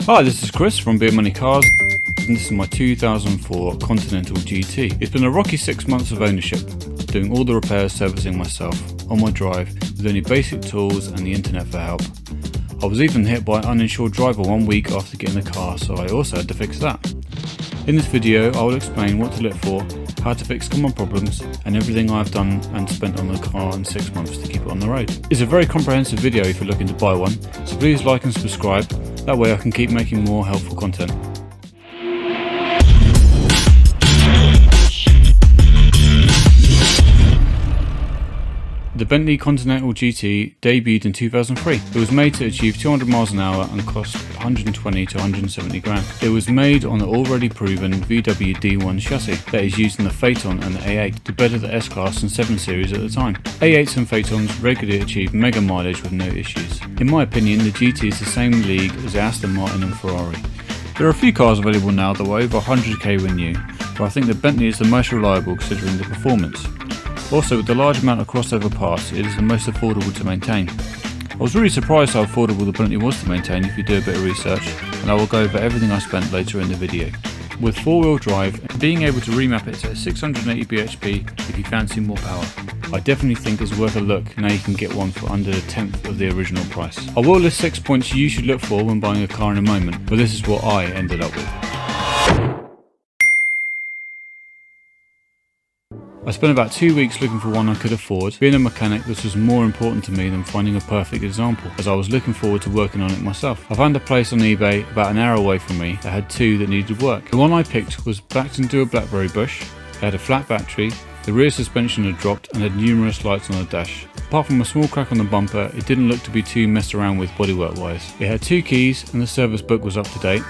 Hi, this is Chris from Beer Money Cars, and this is my 2004 Continental GT. It's been a rocky 6 months of ownership, doing all the repairs servicing myself, on my drive, with only basic tools and the internet for help. I was even hit by an uninsured driver 1 week after getting the car, so I also had to fix that. In this video I will explain what to look for, how to fix common problems, and everything I have done and spent on the car in 6 months to keep it on the road. It's a very comprehensive video if you're looking to buy one, so please like and subscribe, that way I can keep making more helpful content. The Bentley Continental GT debuted in 2003. It was made to achieve 200 miles an hour and cost 120 to 170 grand. It was made on the already proven VW D1 chassis that is used in the Phaeton and the A8 to better the S-Class and 7 Series at the time. A8s and Phaetons regularly achieve mega mileage with no issues. In my opinion, the GT is the same league as the Aston Martin and Ferrari. There are a few cars available now that were over 100k when new, but I think the Bentley is the most reliable considering the performance. Also, with the large amount of crossover parts, it is the most affordable to maintain. I was really surprised how affordable the Bentley was to maintain if you do a bit of research, and I will go over everything I spent later in the video. With 4-wheel drive, being able to remap it to 680 bhp if you fancy more power, I definitely think it's worth a look now you can get one for under a tenth of the original price. I will list 6 points you should look for when buying a car in a moment, but this is what I ended up with. I spent about 2 weeks looking for one I could afford. Being a mechanic, this was more important to me than finding a perfect example, as I was looking forward to working on it myself. I found a place on eBay about an hour away from me that had 2 that needed work. The one I picked was backed into a blackberry bush, it had a flat battery, the rear suspension had dropped and had numerous lights on the dash. Apart from a small crack on the bumper, it didn't look to be too messed around with bodywork wise. It had 2 keys and the service book was up to date.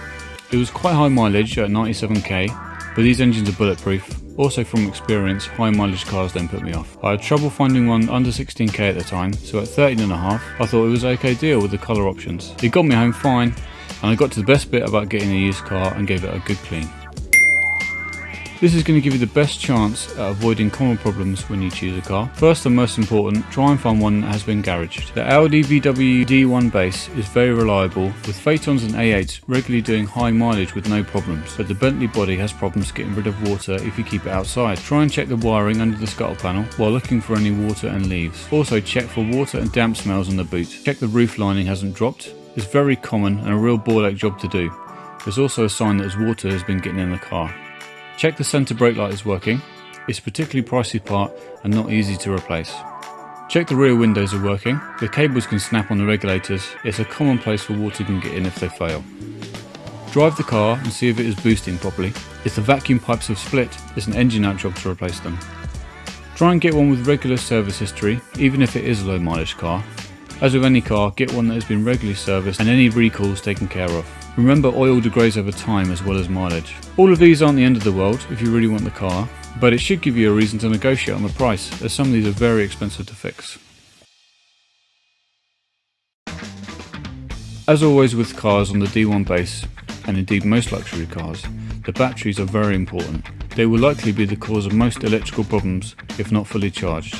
It was quite high mileage at 97k, but these engines are bulletproof. Also from experience, high mileage cars don't put me off. I had trouble finding one under 16k at the time, so at 13.5 I thought it was an okay deal with the colour options. It got me home fine, and I got to the best bit about getting a used car and gave it a good clean. This is going to give you the best chance at avoiding common problems when you choose a car. First and most important, try and find one that has been garaged. The Audi VW D1 base is very reliable, with Phaetons and A8s regularly doing high mileage with no problems, but the Bentley body has problems getting rid of water if you keep it outside. Try and check the wiring under the scuttle panel while looking for any water and leaves. Also check for water and damp smells on the boot. Check the roof lining hasn't dropped. It's very common and a real ball-ache job to do. There's also a sign that water has been getting in the car. Check the centre brake light is working. It's a particularly pricey part and not easy to replace. Check the rear windows are working. The cables can snap on the regulators. It's a common place where water can get in if they fail. Drive the car and see if it is boosting properly. If the vacuum pipes have split, it's an engine out job to replace them. Try and get one with regular service history, even if it is a low mileage car. As with any car, get one that has been regularly serviced and any recalls taken care of. Remember, oil degrades over time as well as mileage. All of these aren't the end of the world if you really want the car, but it should give you a reason to negotiate on the price, as some of these are very expensive to fix. As always with cars on the D1 base, and indeed most luxury cars, the batteries are very important. They will likely be the cause of most electrical problems if not fully charged.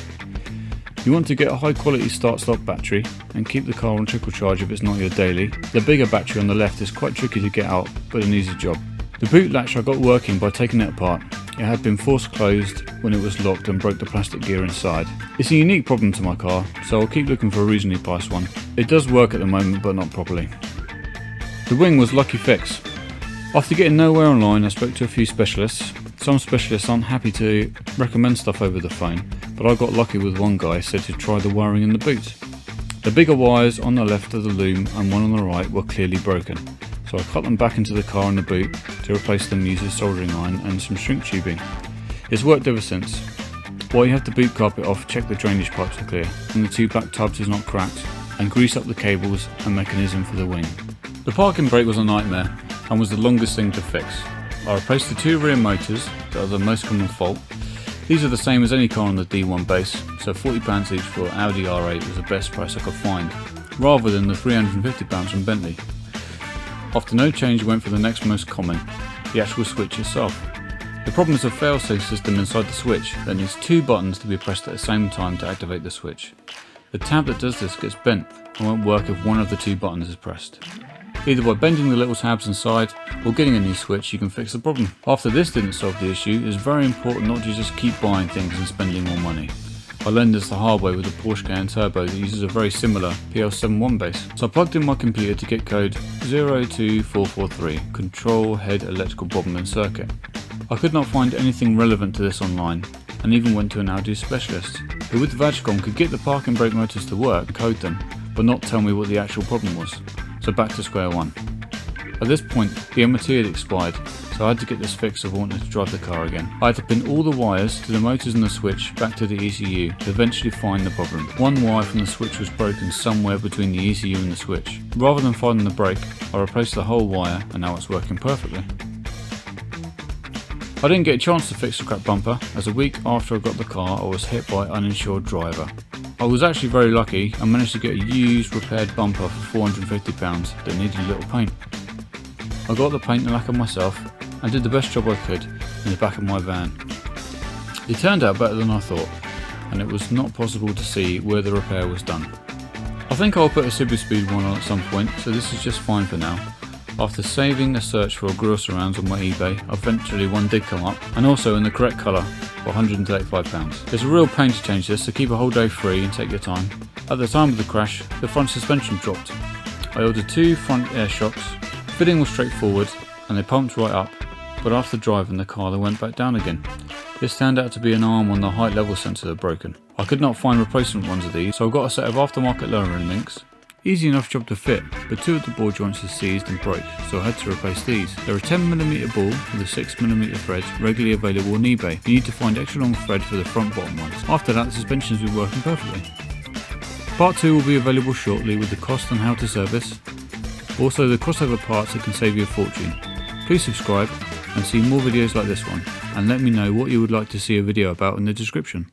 You want to get a high quality start-stop battery and keep the car on trickle charge if it's not your daily. The bigger battery on the left is quite tricky to get out, but an easy job. The boot latch I got working by taking it apart. It had been force closed when it was locked and broke the plastic gear inside. It's a unique problem to my car, so I'll keep looking for a reasonably priced one. It does work at the moment, but not properly. The wing was lucky fix. After getting nowhere online, I spoke to a few specialists. Some specialists aren't happy to recommend stuff over the phone, but I got lucky with one guy said to try the wiring in the boot. The bigger wires on the left of the loom and one on the right were clearly broken, so I cut them back into the car in the boot to replace them using soldering iron and some shrink tubing. It's worked ever since. While you have the boot carpet off, check the drainage pipes are clear and the 2 black tubs is not cracked, and grease up the cables and mechanism for the wing. The parking brake was a nightmare and was the longest thing to fix. I replaced the 2 rear motors that are the most common fault. These are the same as any car on the D1 base, so £40 each for Audi R8 was the best price I could find, rather than the £350 from Bentley. After no change, I went for the next most common, the actual switch itself. The problem is a fail-safe system inside the switch that needs 2 buttons to be pressed at the same time to activate the switch. The tab that does this gets bent and won't work if one of the 2 buttons is pressed. Either by bending the little tabs inside or getting a new switch, you can fix the problem. After this didn't solve the issue, it's very important not to just keep buying things and spending more money. I learned this the hard way with a Porsche Cayenne Turbo that uses a very similar PL71 base. So I plugged in my computer to get code 02443, control head electrical problem in circuit. I could not find anything relevant to this online, and even went to an Audi specialist, who with Vagicom could get the parking brake motors to work and code them, but not tell me what the actual problem was. So back to square one. At this point, the MOT had expired, so I had to get this fixed if I wanted to drive the car again. I had to pin all the wires to the motors and the switch back to the ECU to eventually find the problem. One wire from the switch was broken somewhere between the ECU and the switch. Rather than finding the brake, I replaced the whole wire and now it's working perfectly. I didn't get a chance to fix the crap bumper, as a week after I got the car I was hit by an uninsured driver. I was actually very lucky and managed to get a used repaired bumper for £450 that needed a little paint. I got the paint and lacquer myself and did the best job I could in the back of my van. It turned out better than I thought, and it was not possible to see where the repair was done. I think I'll put a super speed one on at some point, so this is just fine for now. After saving a search for a grill surrounds on my eBay, eventually one did come up, and also in the correct colour for £135. It's a real pain to change this, so keep a whole day free and take your time. At the time of the crash, the front suspension dropped. I ordered 2 front air shocks. Fitting was straightforward and they pumped right up, but after driving the car they went back down again. This turned out to be an arm on the height level sensor had broken. I could not find replacement ones of these, so I got a set of aftermarket lowering links. Easy enough job to fit, but 2 of the ball joints had seized and broke, so I had to replace these. They're a 10mm ball with a 6mm thread regularly available on eBay. You need to find extra long thread for the front bottom ones. After that the suspensions will be working perfectly. Part 2 will be available shortly with the cost and how to service. Also the crossover parts that can save you a fortune. Please subscribe and see more videos like this one, and let me know what you would like to see a video about in the description.